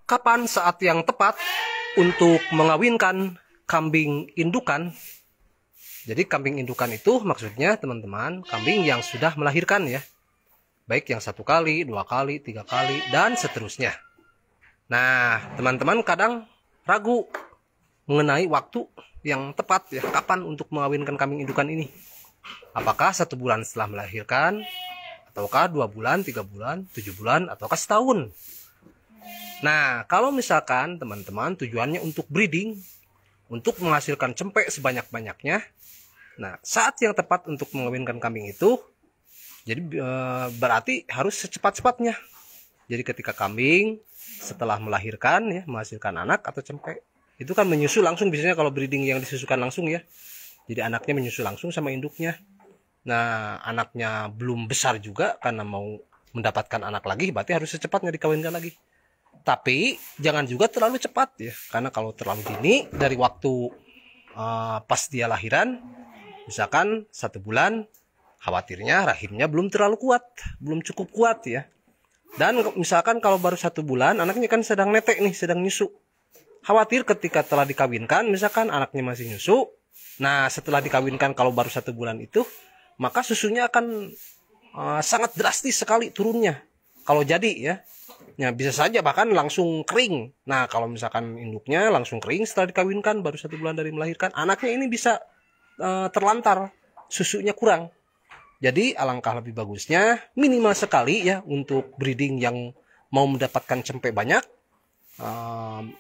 Kapan saat yang tepat untuk mengawinkan kambing indukan? Jadi kambing indukan itu maksudnya teman-teman kambing yang sudah melahirkan ya. Baik yang 1 kali, 2 kali, 3 kali, dan seterusnya. Nah teman-teman kadang ragu mengenai waktu yang tepat ya. Kapan untuk mengawinkan kambing indukan ini? Apakah 1 bulan setelah melahirkan? Ataukah 2 bulan, 3 bulan, 7 bulan, ataukah setahun? Nah, kalau misalkan teman-teman tujuannya untuk breeding, untuk menghasilkan cempek sebanyak-banyaknya, nah saat yang tepat untuk mengawinkan kambing itu, jadi berarti harus secepat-cepatnya. Jadi ketika kambing setelah melahirkan ya, menghasilkan anak atau cempek, itu kan menyusu langsung biasanya kalau breeding yang disusukan langsung ya. Jadi anaknya menyusu langsung sama induknya. Nah, anaknya belum besar juga karena mau mendapatkan anak lagi, berarti harus secepatnya dikawinkan lagi. Tapi jangan juga terlalu cepat ya, karena kalau terlalu dini dari waktu pas dia lahiran, misalkan 1 bulan, khawatirnya rahimnya belum terlalu kuat, belum cukup kuat ya. Dan misalkan kalau baru 1 bulan, anaknya kan sedang netek nih, sedang nyusu. Khawatir ketika telah dikawinkan, misalkan anaknya masih nyusu, nah setelah dikawinkan kalau baru 1 bulan itu, maka susunya akan sangat drastis sekali turunnya. Kalau jadi ya. Ya, bisa saja bahkan langsung kering. Nah, kalau misalkan induknya langsung kering setelah dikawinkan, baru 1 bulan dari melahirkan, anaknya ini bisa terlantar, susunya kurang. Jadi, alangkah lebih bagusnya minimal sekali ya untuk breeding yang mau mendapatkan cempek banyak.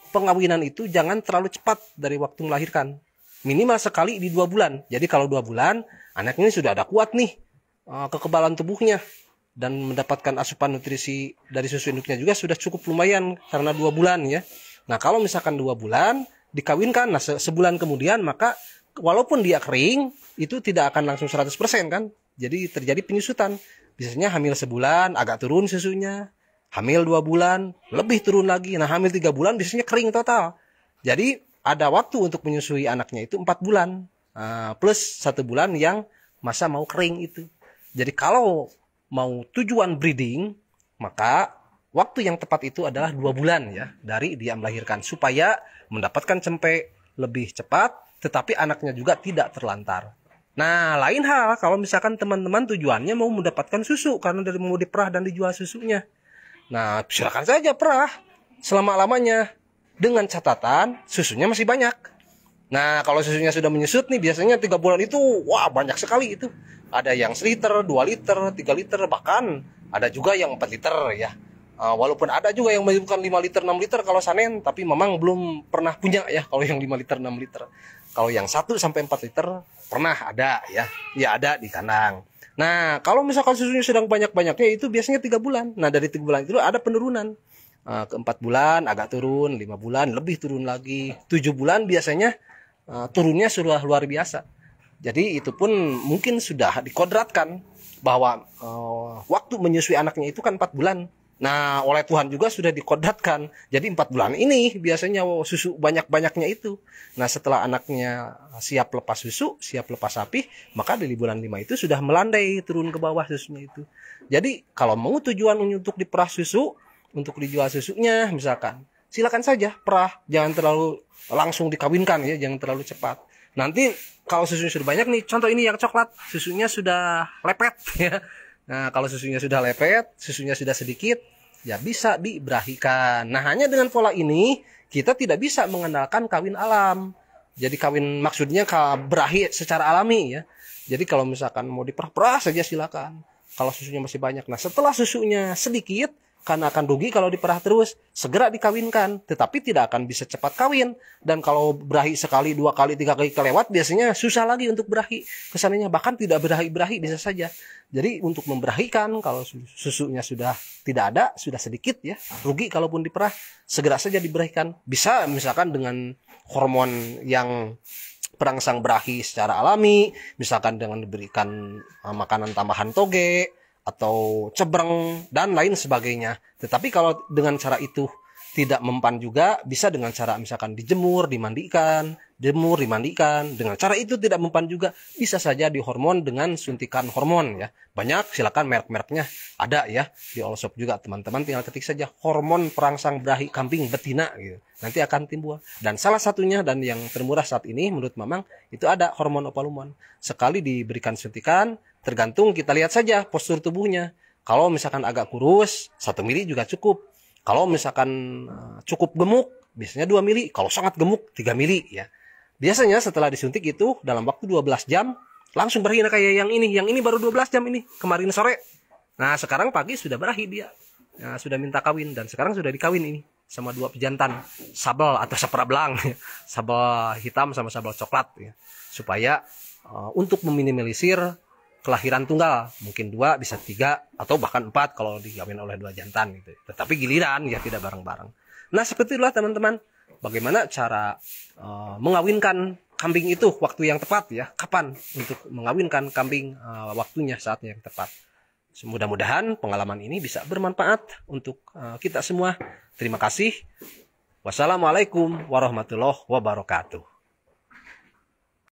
Pengawinan itu jangan terlalu cepat dari waktu melahirkan. Minimal sekali di 2 bulan. Jadi, kalau 2 bulan, anaknya ini sudah ada kuat nih kekebalan tubuhnya. Dan mendapatkan asupan nutrisi dari susu induknya juga sudah cukup lumayan karena 2 bulan ya. Nah kalau misalkan 2 bulan dikawinkan, nah sebulan kemudian maka walaupun dia kering itu tidak akan langsung 100% kan. Jadi terjadi penyusutan. Biasanya hamil sebulan agak turun susunya, hamil 2 bulan lebih turun lagi. Nah hamil 3 bulan biasanya kering total. Jadi ada waktu untuk menyusui anaknya itu 4 bulan plus 1 bulan yang masa mau kering itu. Jadi kalau mau tujuan breeding, maka waktu yang tepat itu adalah 2 bulan ya dari dia melahirkan supaya mendapatkan cempek lebih cepat, tetapi anaknya juga tidak terlantar. Nah, lain hal kalau misalkan teman-teman tujuannya mau mendapatkan susu karena dari mau diperah dan dijual susunya. Nah, silakan saja perah selama-lamanya dengan catatan susunya masih banyak. Nah, kalau susunya sudah menyusut nih, biasanya 3 bulan itu, wah banyak sekali itu. Ada yang 1 liter, 2 liter, 3 liter, bahkan ada juga yang 4 liter ya. Walaupun ada juga yang bukan 5 liter, 6 liter kalau sanen, tapi memang belum pernah punya ya kalau yang 5 liter, 6 liter. Kalau yang 1 sampai 4 liter pernah ada ya. Ya ada di kandang. Nah, kalau misalkan susunya sedang banyak-banyaknya itu biasanya 3 bulan. Nah, dari 3 bulan itu ada penurunan. Ke 4 bulan agak turun, 5 bulan lebih turun lagi. 7 bulan biasanya turunnya sudah luar biasa. Jadi itu pun mungkin sudah dikodratkan bahwa waktu menyusui anaknya itu kan 4 bulan. Nah oleh Tuhan juga sudah dikodratkan. Jadi 4 bulan ini biasanya susu banyak-banyaknya itu. Nah setelah anaknya siap lepas susu, siap lepas sapi, maka di bulan 5 itu sudah melandai turun ke bawah susunya itu. Jadi kalau mau tujuan untuk diperah susu, untuk dijual susunya misalkan, silakan saja perah, jangan terlalu langsung dikawinkan ya, jangan terlalu cepat. Nanti kalau susunya sudah banyak nih, contoh ini yang coklat, susunya sudah lepet ya. Nah kalau susunya sudah lepet, susunya sudah sedikit, ya bisa diberahikan. Nah hanya dengan pola ini kita tidak bisa mengandalkan kawin alam. Jadi kawin maksudnya berahi secara alami ya. Jadi kalau misalkan mau diperah saja silakan. Kalau susunya masih banyak, nah setelah susunya sedikit, karena akan rugi kalau diperah terus, segera dikawinkan, tetapi tidak akan bisa cepat kawin. Dan kalau berahi sekali, 2 kali, 3 kali kelewat, biasanya susah lagi untuk berahi. Kesannya bahkan tidak berahi bisa saja. Jadi untuk memberahikan, kalau susunya sudah tidak ada, sudah sedikit ya, rugi kalaupun diperah, segera saja diberahikan. Bisa misalkan dengan hormon yang perangsang berahi secara alami, misalkan dengan diberikan makanan tambahan toge, atau cebreng dan lain sebagainya. Tetapi kalau dengan cara itu tidak mempan juga bisa dengan cara misalkan dijemur, dimandikan, dengan cara itu tidak mempan juga bisa saja dihormon dengan suntikan hormon ya. Banyak, silakan merek-mereknya ada ya di all shop juga, teman-teman tinggal ketik saja hormon perangsang berahi kambing betina gitu. Nanti akan timbul. Dan salah satunya dan yang termurah saat ini menurut Mamang itu ada hormon opalumon. Sekali diberikan suntikan, tergantung kita lihat saja postur tubuhnya. Kalau misalkan agak kurus 1 mili juga cukup. Kalau misalkan cukup gemuk biasanya 2 mili, kalau sangat gemuk 3 mili ya. Biasanya setelah disuntik itu dalam waktu 12 jam langsung berahi. Nah, kayak yang ini baru 12 jam ini, kemarin sore. Nah, sekarang pagi sudah berahi dia. Nah, sudah minta kawin dan sekarang sudah dikawin ini sama 2 pejantan, sabel atau saprablang, sabel hitam sama sabel coklat ya. Supaya untuk meminimalisir kelahiran tunggal, mungkin 2 bisa 3 atau bahkan 4 kalau dikawin oleh 2 jantan gitu. Tetapi giliran ya tidak bareng-bareng. Nah, seperti itulah teman-teman. Bagaimana cara mengawinkan kambing itu waktu yang tepat ya. Kapan untuk mengawinkan kambing waktunya saatnya yang tepat. Mudah-mudahan pengalaman ini bisa bermanfaat untuk kita semua. Terima kasih. Wassalamualaikum warahmatullahi wabarakatuh.